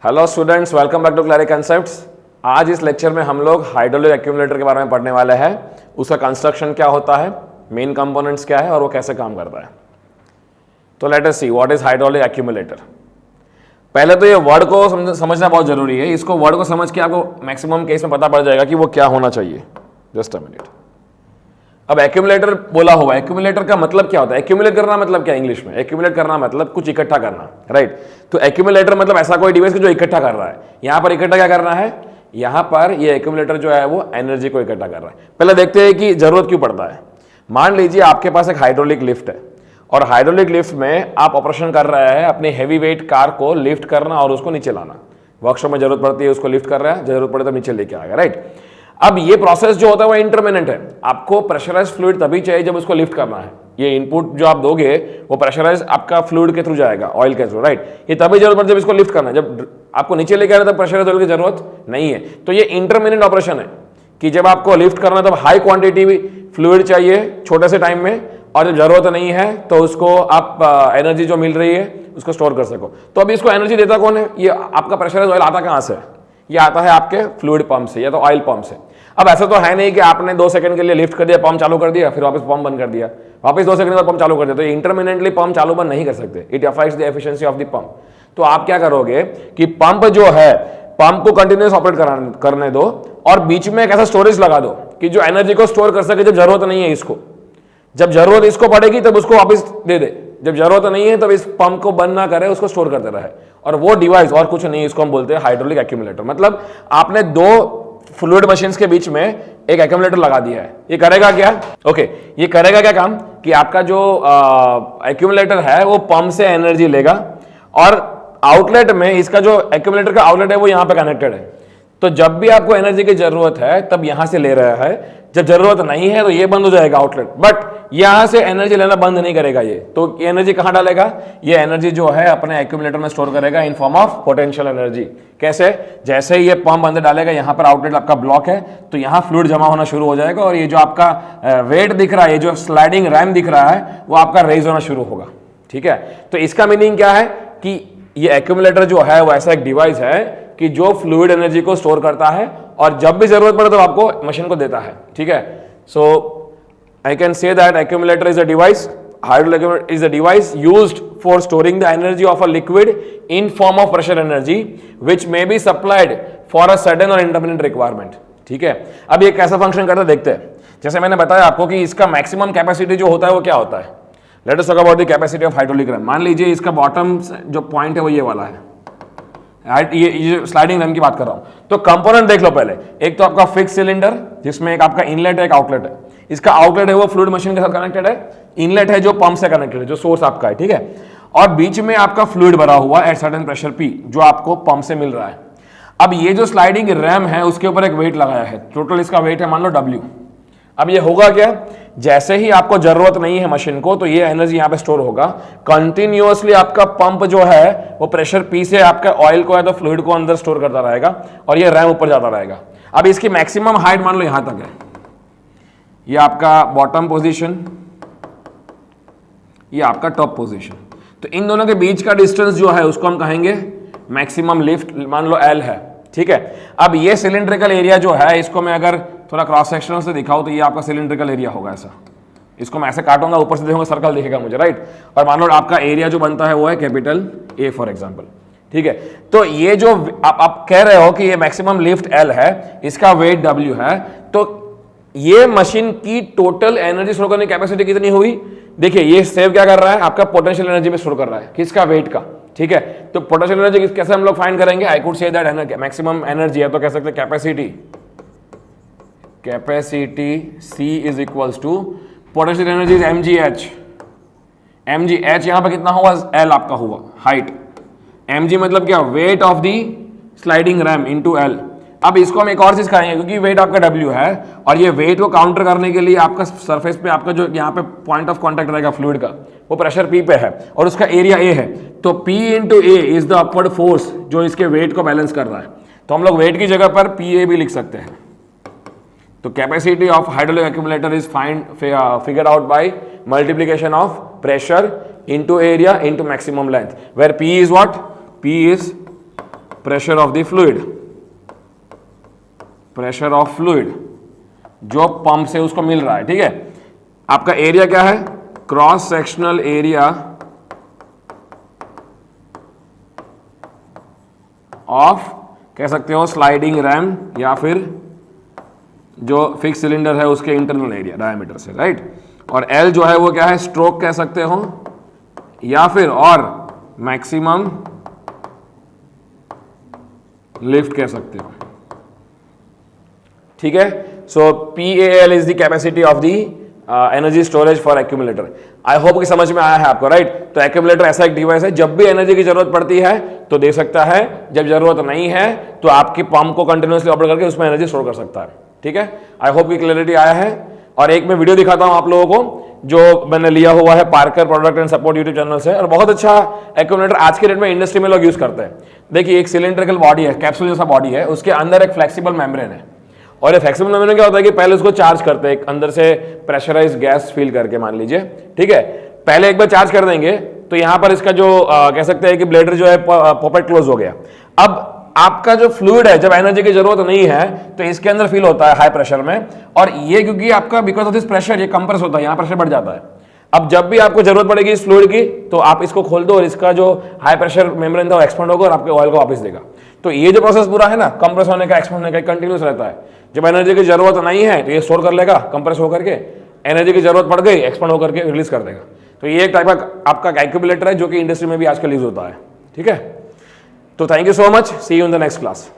Hello students, welcome back to Clary Concepts. आज इस lecture में हम लोग हाइड्रोलिक एक्यूमुलेटर के बारे में पढ़ने वाले हैं। उसका कंस्ट्रक्शन क्या होता है, मेन कंपोनेंट्स क्या है और वो कैसे काम करता है। तो let us see what is hydraulic accumulator. पहले तो ये वर्ड को समझना बहुत जरूरी है। इसको वर्ड को समझ के आपको मैक्सिमम केस में पता पड़ जाएगा कि वो क्या होना चाहिए। Just a minute. अब एक्यूमुलेटर बोला हुआ, एक्यूमुलेटर का मतलब क्या होता है? एक्यूमुलेट करना मतलब क्या इंग्लिश में? एक्यूमुलेट करना मतलब कुछ इकट्ठा करना, राइट। तो एक्यूमुलेटर मतलब ऐसा कोई डिवाइस जो इकट्ठा कर रहा है। यहां पर इकट्ठा क्या करना है? यहां पर ये एक्यूमुलेटर जो है वो एनर्जी को इकट्ठा कर रहा है। पहले देखते हैं कि जरूरत क्यों पड़ता है। मान लीजिए आपके पास एक हाइड्रोलिक लिफ्ट है और हाइड्रोलिक लिफ्ट में आप ऑपरेशन कर रहे हैं अपनी हैवी वेट कार को लिफ्ट करना और उसको नीचे लाना। वर्कशॉप में जरूरत पड़ती है उसको लिफ्ट कर रहा है, जरूरत पड़े तो नीचे लेके आएगा, राइट। अब ये प्रोसेस जो होता है वो इंटरमिनेंट है। आपको प्रेशराइज फ्लूइड तभी चाहिए जब उसको लिफ्ट करना है। ये इनपुट जो आप दोगे वो प्रेशराइज आपका फ्लूइड के थ्रू जाएगा, ऑयल के थ्रू, राइट। ये तभी जरूरत पड़ती है जब इसको लिफ्ट करना है। जब आपको नीचे लेके आना तब प्रेशराइज ऑयल की जरूरत नहीं है। तो ये इंटरमिनेंट ऑपरेशन है कि जब आपको लिफ्ट करना है तब हाई क्वांटिटी फ्लूइड चाहिए छोटे से टाइम में, और जब जरूरत नहीं है तो उसको आप एनर्जी जो मिल रही है उसको स्टोर कर सको। तो अभी इसको एनर्जी देता कौन है? ये आपका प्रेशराइज ऑयल आता कहां से? ये आता है आपके फ्लूइड पंप से या तो ऑयल पंप से। अब ऐसा तो है नहीं कि आपने 2 सेकंड के लिए लिफ्ट कर दिया, पंप चालू कर दिया, फिर वापस पंप बंद कर दिया, वापस 2 सेकंड बाद पंप चालू कर दिया। तो इंटरमिनेंटली पंप चालू बंद नहीं कर सकते। It affects the efficiency of the pump. तो आप क्या करोगे कि पंप जो है, पंप को कंटिन्यूअस ऑपरेट करने दो और बीच में एक ऐसा स्टोरेज लगा दो कि जो एनर्जी को स्टोर कर सके। जब जरूरत नहीं है इसको, जब जरूरत इसको पड़ेगी तब उसको वापस दे दे, जब जरूरत नहीं है तब इस पंप को बंद ना करे, उसको स्टोर करते रहे। और वो डिवाइस और कुछ नहीं, इसको हम बोलते हैं हाइड्रोलिक एक्यूमुलेटर। मतलब आपने 2 फ्लूइड मशीन्स के बीच में एक एक्यूमुलेटर लगा दिया है। ये करेगा क्या? ओके, ये करेगा क्या काम कि आपका जो एक्यूमुलेटर है वो पंप से एनर्जी लेगा और आउटलेट में इसका जो एक्यूमुलेटर का आउटलेट है वो यहां पे कनेक्टेड है। तो जब भी आपको एनर्जी की जरूरत है तब यहां से ले रहा है, जब जरूरत नहीं है तो ये बंद हो जाएगा आउटलेट। बट यहां से एनर्जी लेना बंद नहीं करेगा ये। तो ये एनर्जी कहां डालेगा? ये एनर्जी जो है अपने एक्यूमुलेटर में स्टोर करेगा in form of potential energy. कैसे? जैसे ही ये पंप अंदर डालेगा, यहां पर आउटलेट आपका ब्लॉक है तो यहां फ्लूइड जमा होना शुरू हो जाएगा और ये जो आपका वेट दिख रहा है, ये जो स्लाइडिंग रैम दिख रहा है वो आपका रेज होना शुरू होगा। ठीक है, तो इसका मीनिंग क्या है कि ये एक्यूमुलेटर जो है वो ऐसा एक डिवाइस है कि जो फ्लूइड एनर्जी को स्टोर करता है और जब भी जरूरत पड़े तो आपको मशीन को देता है। ठीक है, so I can say that accumulator is a device, hydraulic accumulator is a device used for storing the energy of a liquid in form of pressure energy which may be supplied for a sudden or intermittent requirement। ठीक है, अब ये कैसा function करता है देखते हैं। जैसे मैंने बताया आपको कि इसका मैक्सिमम कैपेसिटी जो होता है वो क्या होता है। Let us talk about the capacity of hydraulic RAM. मान लीजिए इसका बॉटम जो पॉइंट है वो ये वाला है, ये स्लाइडिंग रैम की बात कर रहा हूं। तो कंपोनेंट देख लो पहले। एक तो आपका फिक्स सिलेंडर जिसमें एक आपका इनलेट है, एक आउटलेट है। इसका आउटलेट है वो फ्लूइड मशीन के साथ कनेक्टेड है, इनलेट है जो पंप से कनेक्टेड है, जो सोर्स आपका है। ठीक है, और बीच में आपका फ्लूइड भरा हुआ एट सर्टेन प्रेशर P जो आपको पंप से मिल रहा है। अब ये जो स्लाइडिंग रैम है उसके ऊपर एक वेट लगाया है, टोटल इसका वेट है मान लो W। अब ये होगा क्या? जैसे ही आपको जरूरत नहीं है मशीन को तो ये एनर्जी यहां पे स्टोर होगा। कंटिन्यूअसली आपका पंप जो है वो प्रेशर P से आपका ऑयल को या तो फ्लूइड को अंदर स्टोर करता रहेगा और ये रैम ऊपर जाता रहेगा। अब इसकी मैक्सिमम हाइट मान लो यहां तक है, ये आपका बॉटम पोजीशन, ये आपका टॉप पोजीशन। तो इन दोनों के बीच का डिस्टेंस जो है उसको हम कहेंगे मैक्सिमम लिफ्ट, मान लो L है। ठीक है, अब ये सिलिंड्रिकल एरिया जो है इसको मैं अगर थोड़ा क्रॉस सेक्शन से दिखाऊं तो ये आपका सिलिंड्रिकल एरिया होगा ऐसा। इसको मैं ऐसे काटूंगा, ऊपर से देखूंगा सर्कल दिखेगा मुझे, राइट। और मान लो आपका एरिया जो बनता है वो है कैपिटल A फॉर एग्जांपल। ठीक है, तो ये जो आप कह रहे हो कि ये मैक्सिमम लिफ्ट L है, इसका वेट W है, तो ये मशीन की टोटल एनर्जी स्टोर करने की कैपेसिटी कितनी हुई? देखिए ये सेव क्या कर रहा है? आपका पोटेंशियल एनर्जी में स्टोर कर रहा है, किसका? वेट का। ठीक है, तो पोटेंशियल एनर्जी कैसे हम लोग फाइंड करेंगे? I could say that maximum energy है तो कह सकते हैं capacity C is equals to potential energy is mgh। mgh यहां पर कितना हुआ? L आपका हुआ हाइट। mg मतलब क्या? Weight of the sliding RAM into L। अब इसको हम एक और चीज करेंगे क्योंकि वेट आपका W है और ये वेट को काउंटर करने के लिए आपका सरफेस पे आपका जो यहाँ पे पॉइंट ऑफ कांटेक्ट रहेगा फ्लूइड का वो प्रेशर P पे है और उसका एरिया A है। तो P into A is the upward force जो इसके वेट को बैलेंस कर रहा है। तो हम लोग वेट की जगह पर PA भी लिख सकते हैं। तो capacity of hydraulic accumulator is figured out by multiplication of pressure into area into maximum length, where P is what? P is pressure of the fluid, pressure of fluid जो pump से उसको मिल रहा है, ठीक है। आपका एरिया क्या है, क्रॉस सेक्शनल एरिया ऑफ, कह सकते हो स्लाइडिंग रैम, या फिर जो फिक्स सिलेंडर है उसके इंटरनल एरिया डायमीटर से, राइट। और एल जो है वो क्या है, स्ट्रोक कह सकते हो, या फिर और मैक्सिमम लिफ्ट कह सकते हो, ठीक है। सो PAL is the capacity of the energy storage for accumulator. I hope कि समझ में आया है आपको, राइट। तो एक्यूमुलेटर ऐसा एक डिवाइस है, जब भी एनर्जी की जरूरत पड़ती है तो दे सकता है, जब जरूरत नहीं है तो आपकी पंप को कंटिन्यूअसली ऑपरेट करके उसमें एनर्जी स्टोर कर सकता है, ठीक है। आई होप की क्लियरिटी आया है। और एक मैं वीडियो दिखाता हूं आप लोगों को जो मैंने लिया हुआ है Parker product and support YouTube channel से, और बहुत अच्छा एक्यूमुलेटर आज के डेट में इंडस्ट्री में लोग यूज करते हैं। देखिए एक सिलेंड्रिकल बॉडी है, कैप्सूल जैसा बॉडी है, उसके अंदर एक फ्लेक्सिबल मेम्ब्रेन है, और ये फ्लेक्सिबल मेम्ब्रेन क्या होता है कि पहले उसको चार्ज करते हैं अंदर से प्रेशराइज गैस फील करके, मान लीजिए, ठीक है। पहले एक बार चार्ज कर देंगे तो यहां पर इसका जो कह सकते हैं कि ब्लेडर जो है पॉकेट क्लोज हो गया। अब आपका जो फ्लूइड है, जब एनर्जी की जरूरत नहीं है तो इसके अंदर फील होता है हाई प्रेशर में, और ये क्योंकि आपका बिकॉज ऑफ दिस प्रेशर ये कंप्रेस होता है, यहां प्रेशर बढ़ जाता है। अब जब भी आपको जरूरत पड़ेगी इस फ्लूइड की तो आप इसको खोल दो और इसका जो हाई प्रेशर मेम्ब्रेन था वो एक्सपेंड होगा और आपके ऑयल को वापस देगा। तो ये जो प्रोसेस पूरा है ना, कंप्रेस होने का, एक्सपेंड होने का, कंटिन्यूस रहता है। जब एनर्जी की जरूरत नहीं है तो ये स्टोर कर लेगा कंप्रेस होकर के, एनर्जी की जरूरत पड़ गई एक्सपेंड होकर के रिलीज कर देगा। तो ये एक टाइप का आपका एक्यूमुलेटर है जो कि इंडस्ट्री में भी आजकल यूज होता है, ठीक है। तो thank you so much, see you in the next class.